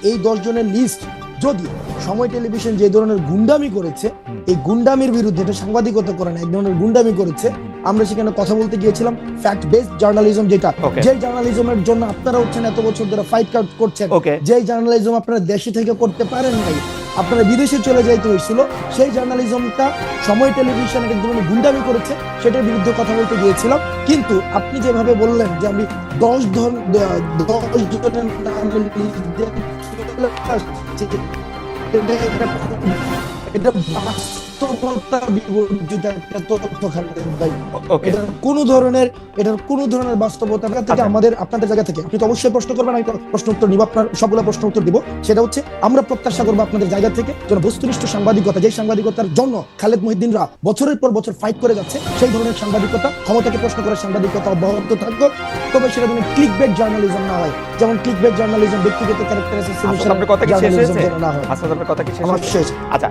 এই 10 জনের লিস্ট যদি সময় টেলিভিশন যে ধরনের গুন্ডামি করেছে, এই গুন্ডামির বিরুদ্ধে, এটা সাংবাদিকতা করে না, এক ধরনের গুন্ডামি করেছে, আমরা সেখানে কথা বলতে গিয়েছিলাম ফ্যাক্ট বেসড জার্নালিজম, যেটা যে জার্নালিজমের জন্য আপনারা হচ্ছেন এত বছর ধরে ফাইট করছেন, যে জার্নালিজম আপনারা দেশে থেকে করতে পারেন নাই, আপনারা বিদেশে চলে যাইতে হয়েছিল, সেই জার্নালিজমটা সময় টেলিভিশন এক ধরনের গুন্ডামি করেছে, সেটার বিরুদ্ধে কথা বলতে গিয়েছিলাম। কিন্তু আপনি যেভাবে বললেন যে আমি 10 জনের এটা বাস্তবতা বিবর্জিত একটা তথ্য খালেদ ভাই। এটার কোনো ধরনের বাস্তবতা থেকে আমাদের আপনাদের জায়গা থেকে আপনি তো অবশ্যই প্রশ্ন করবেন, আমি প্রশ্ন উত্তর নিব, আপনার সবগুলো প্রশ্ন উত্তর দিব। সেটা হচ্ছে আমরা প্রত্যাশা করবো আপনাদের জায়গা থেকে যেন বস্তুনিষ্ঠ সাংবাদিকতা, যে সাংবাদিকতার জন্য খালেদ মহিউদ্দিনরা বছরের পর বছর ফাইট করে যাচ্ছে, সেই ধরনের সাংবাদিকতা, ক্ষমতাকে প্রশ্ন করে সাংবাদিকতা অব্যাহত থাকবে। তবে সেটা যেন ক্লিকবেট জার্নালিজম না হয়, যেমন ক্লিকবেট জার্নালিজম ব্যক্তিগত ক্যারেক্টার অ্যাসাসিনেশন জার্নালিজম না হয়। কথা কি শেষ? আচ্ছা।